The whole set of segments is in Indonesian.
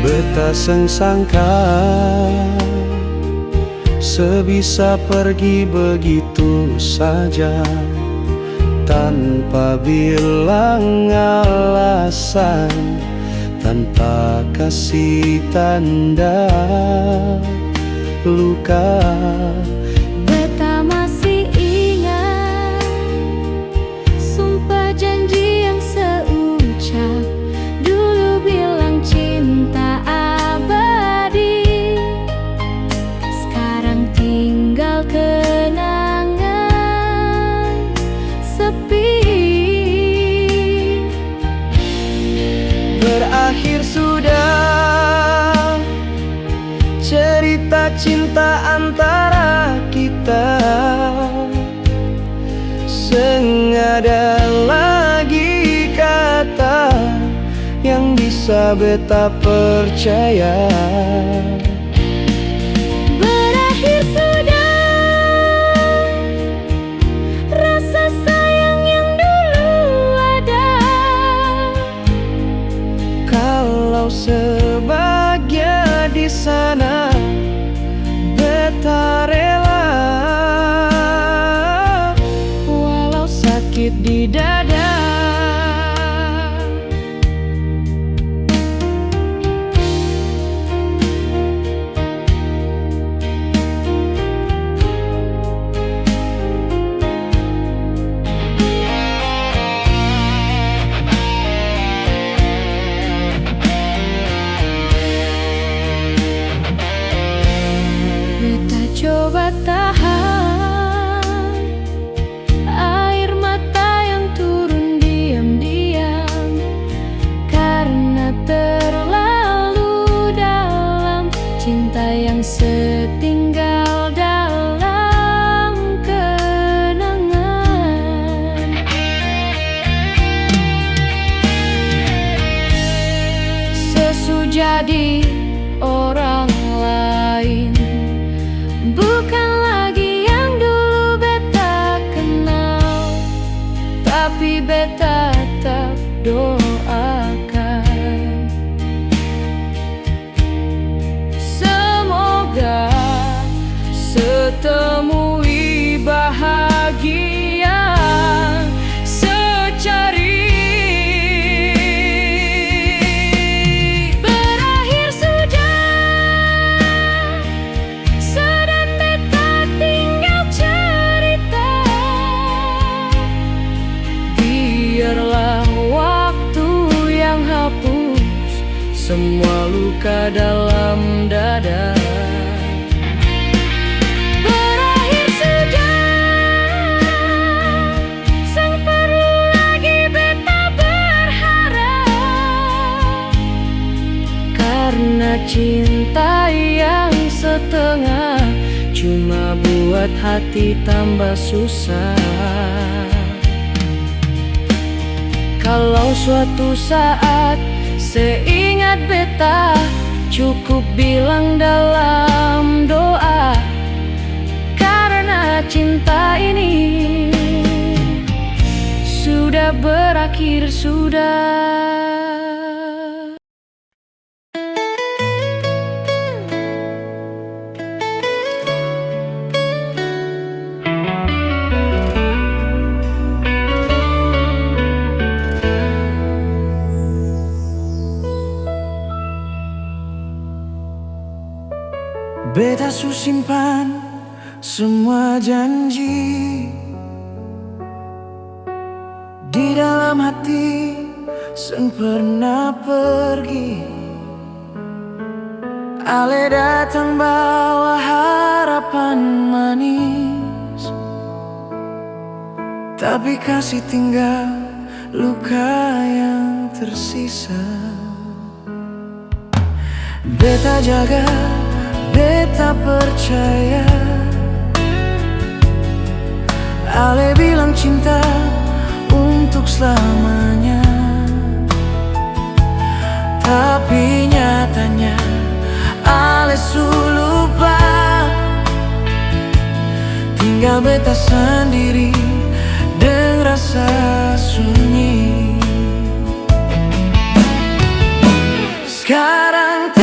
Beta seng sangka sebisa pergi begitu saja tanpa bilang alasan, tanpa kasih tanda luka. Beta masih ingat sumpah janji yang seucap dulu, bilang cinta abadi. Sekarang tinggal kenangan sepi. Berakhir sudah cerita cinta antara kita, sengada lagi kata yang bisa beta percaya. Berakhir sudah rasa sayang yang dulu ada. Kalau sebahagia di sana, beta rela, walau sakit di dada. Beta coba tahan air mata yang turun diam-diam, karena terlalu dalam cinta yang setinggal dalam kenangan. Sesujadi orang lain, bukan lagi yang dulu beta kenal, tapi beta tetap doakan semoga setemui bahagia secari. Berakhir sudah dan beta tinggal cerita. Biarlah waktu yang hapus semua luka dalam dada. Berakhir sudah, sang perlu lagi beta berharap, karena cinta yang setengah cuma buat hati tambah susah. Kalau suatu saat seingat beta, cukup bilang dalam doa, karena cinta ini sudah berakhir sudah. Beta su simpan semua janji di dalam hati, seng pernah pergi. Ale datang bawa harapan manis, tapi kasih tinggal luka yang tersisa. Beta jaga, beta percaya, Ale bilang cinta untuk selamanya, tapi nyatanya Ale su lupa. Tinggal beta sendiri dengan rasa sunyi. Sekarang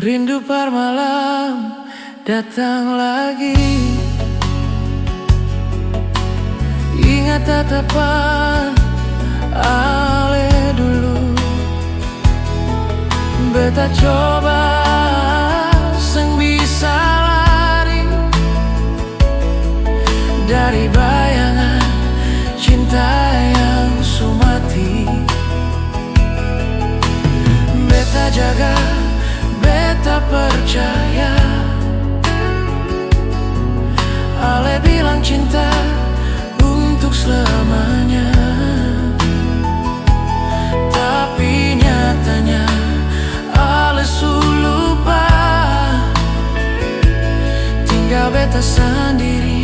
Rindu par malam datang lagi. Ingat tatapan ale dulu. Beta coba seng bisa lari dari bayangan cinta yang sumati. Beta jaga, beta percaya. Ale bilang cinta untuk selamanya, tapi nyatanya ale su lupa. Tinggal beta sendiri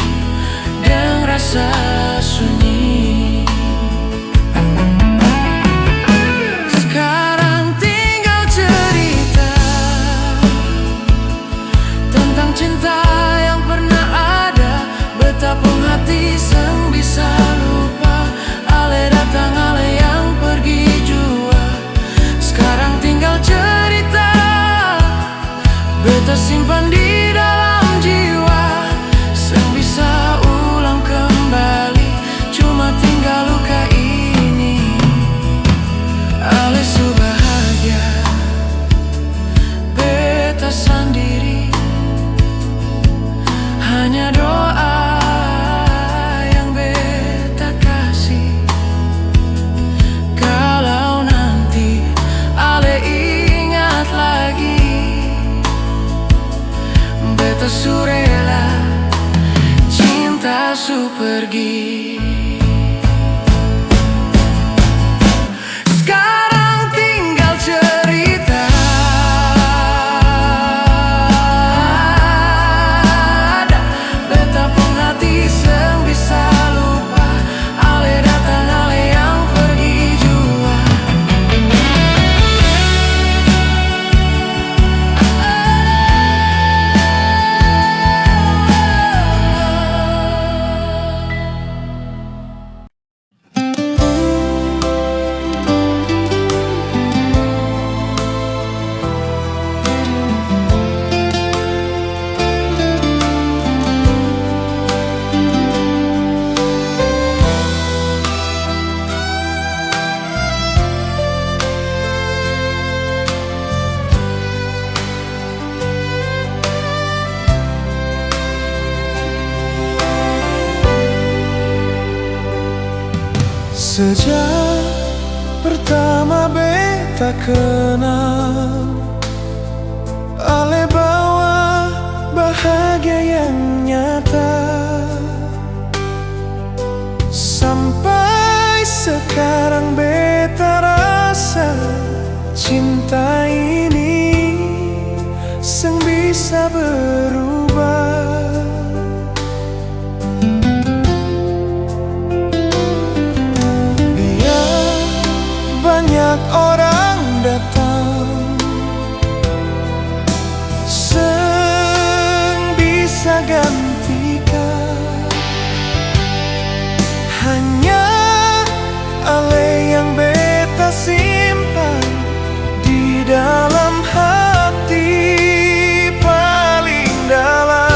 dengan rasa sunyi. Sekarang tinggal cerita tentang cinta yang pernah ada. Betapa hati seng bisa lupa. Ale datang, ale yang pergi jua. Sekarang tinggal cerita beta simpan di dalam jiwa. Seng bisa ulang kembali, cuma tinggal luka ini. Ale su bahagia, beta sendiri. Hanya doa yang beta kasih. Kalau nanti ale ingat lagi, beta su rela cinta su pergi. Sekarang tinggal cerita betapa hati seng bisa lupa. Ale datang, ale yang pergi jua. Sejak pertama beta kenal, ale bawa bahagia yang nyata. Sampai sekarang beta rasa cinta ini seng bisa berubah. Banyak orang datang, seng bisa gantikan. Hanya ale yang beta simpan di dalam hati paling dalam.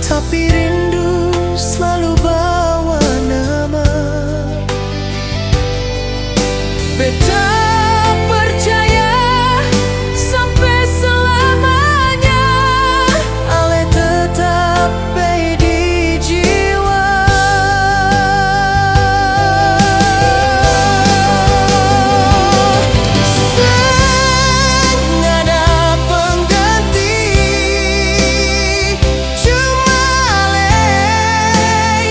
tapi rindu selalu bawa nama. Beta percaya sampai selamanya, ale tetap bae di jiwa. Seng ada pengganti, cuma ale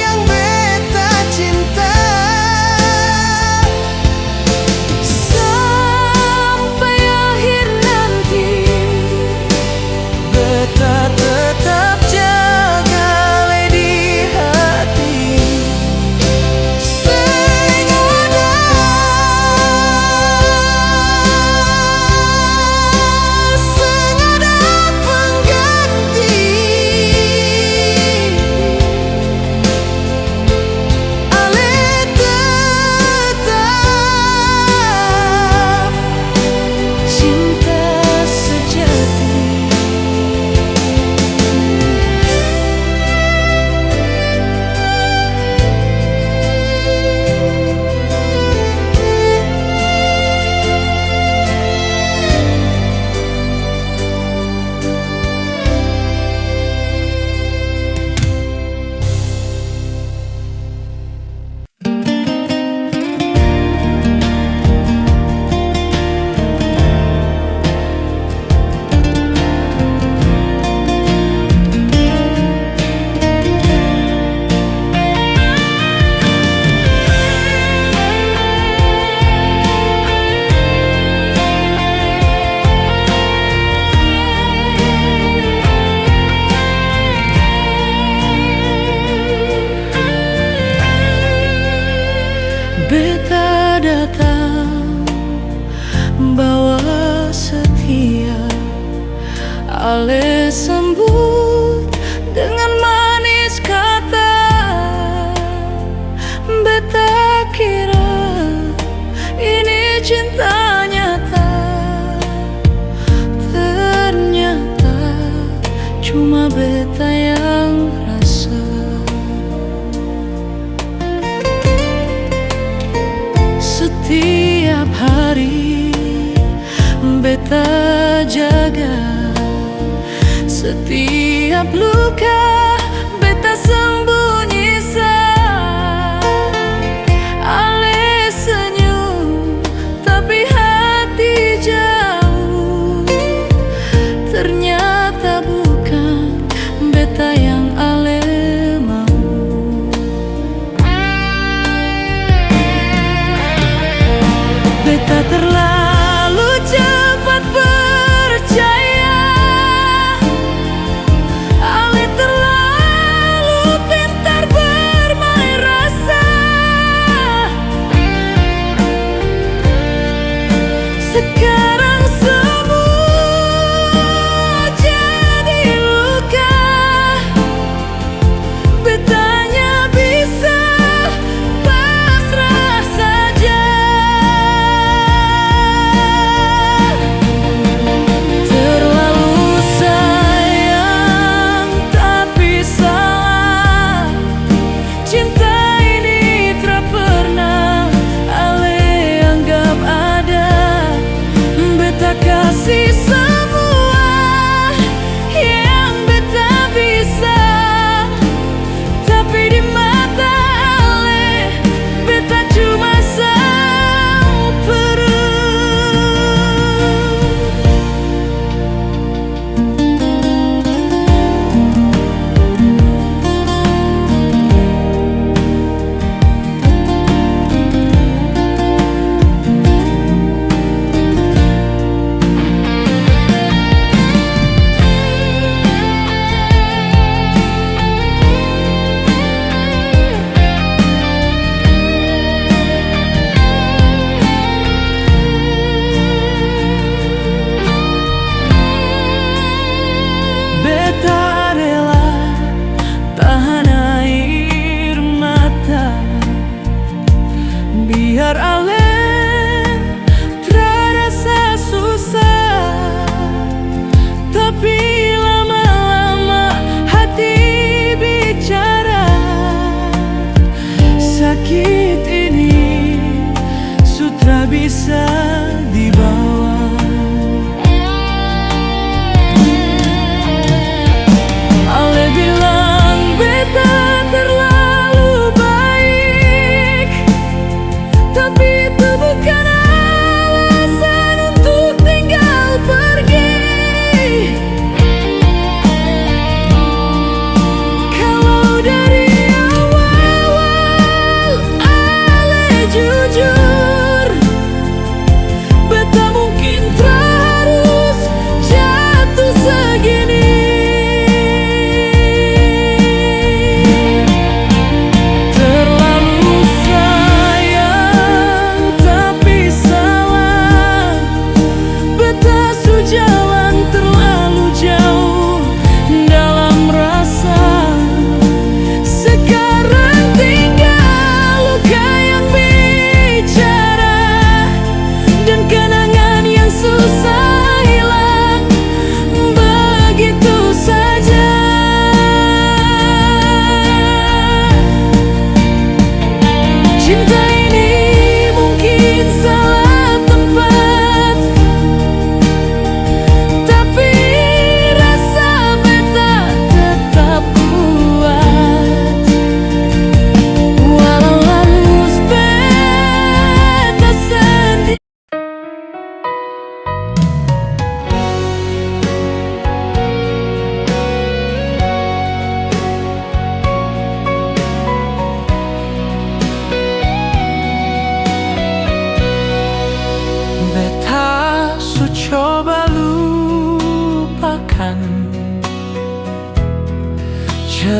yang beta cinta. Sampai akhir nanti, beta tetap jaga ale di hati. Seng ada pengganti, ale tetap cinta sejati. Beta datang bawa setia, ale sambut dengan manis kata. Beta kira ini cinta nyata, ternyata cuma beta yang rasa. Setiap hari beta jaga, setiap luka beta sembunyi ale senyum tapi hati jauh. Ternyata bukan beta yang ale mau. Beta terlalu cepat percaya, ale terlalu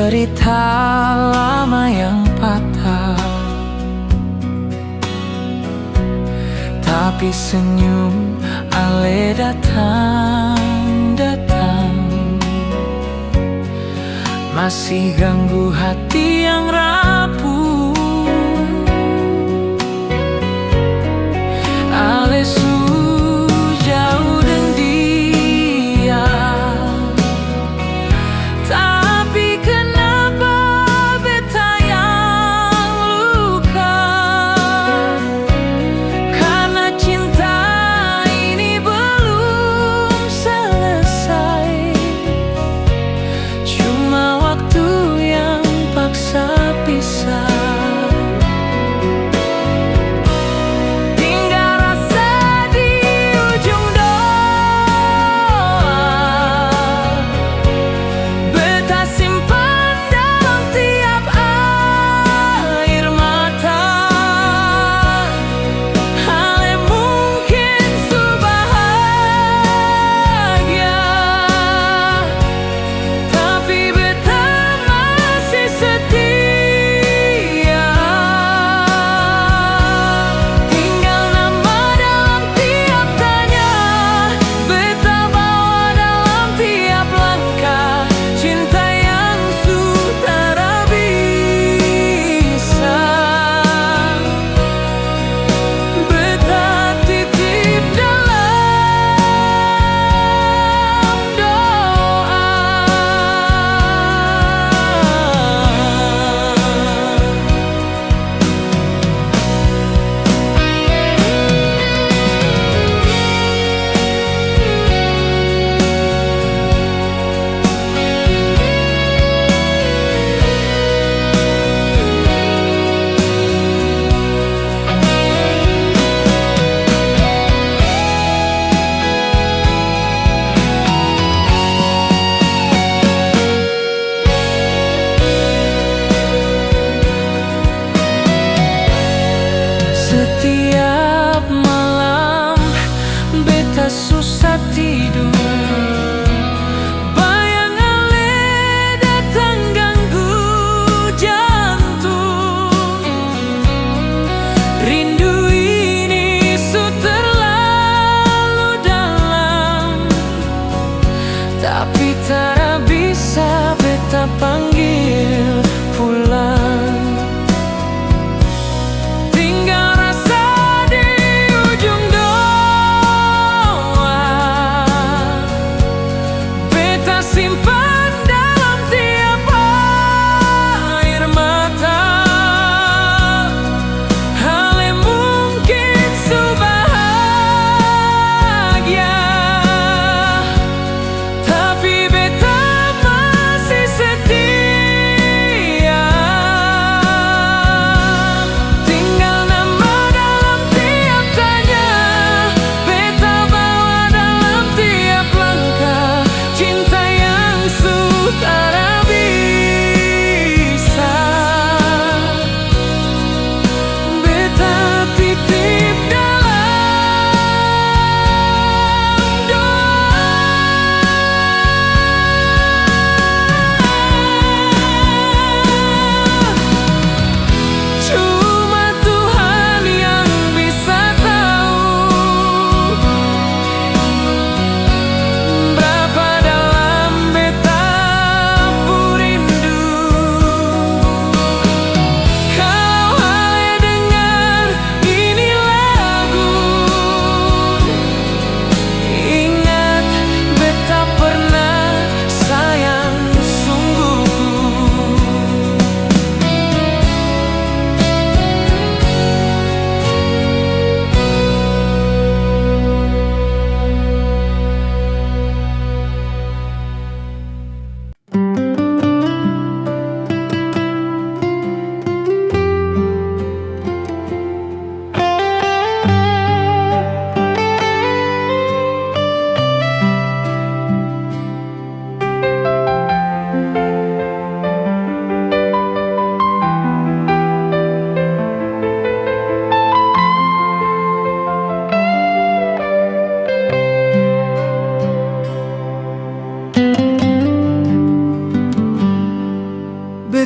cerita lama yang patah, tapi senyum Ale datang masih ganggu hati yang rapuh. Ale jauh dan dia, tapi kenapa beta yang luka? Karena cinta ini belum selesai, cuma waktu yang paksa pisah. Setiap malam beta susah tidur, bayang Ale datang ganggu jantung. Rindu ini terlalu dalam, tapi tak bisa beta panggil pulang. Tapi beta masih setia.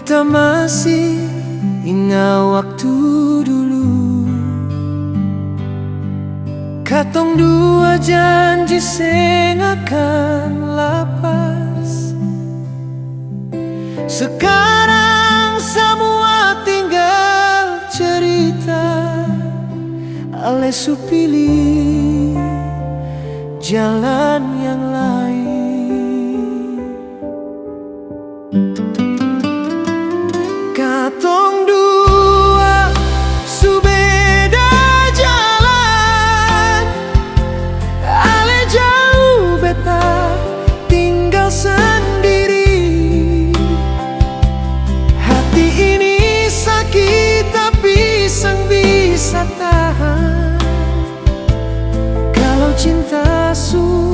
Beta masih ingat waktu dulu, katong dua janji seng akan lapas. Sekarang semua tinggal cerita, ale su pilih jalan yang lain. Katong dua su beda jalan, ale jauh beta tinggal sendiri. Hati ini sakit tapi sang bisa tahan. Kalau cinta su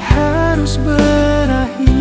harus berakhir.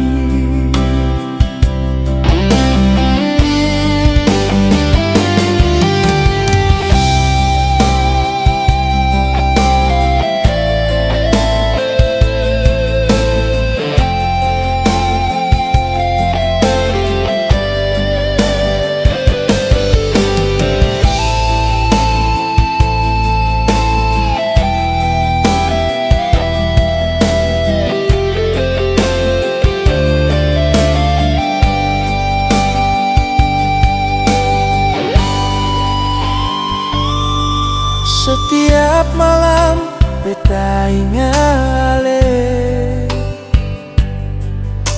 Setiap malam beta ingat ale,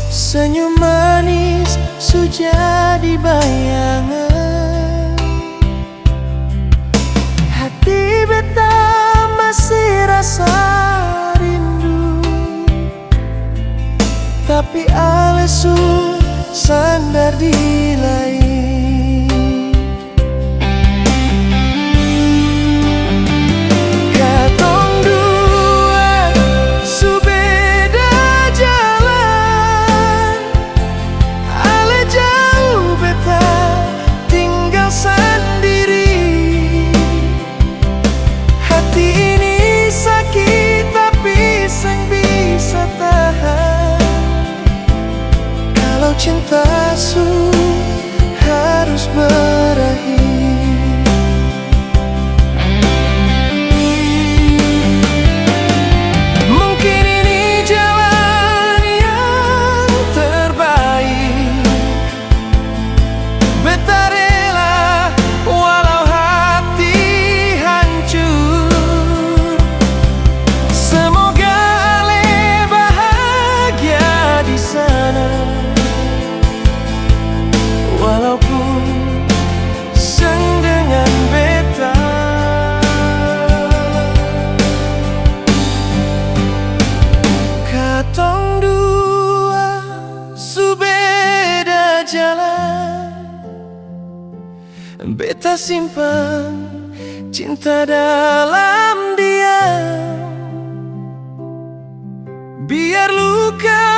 senyum manis su jadi bayangan. Hati beta masih rasa rindu, tapi ale su sandar di lain. Cinta su harus berakhir. Mungkin ini jalan yang terbaik. Beta rela walau hati hancur. Semoga ale bahagia di sana, walaupun seng dengan beta. Katong dua su beda jalan, beta simpan cinta dalam diam, biar luka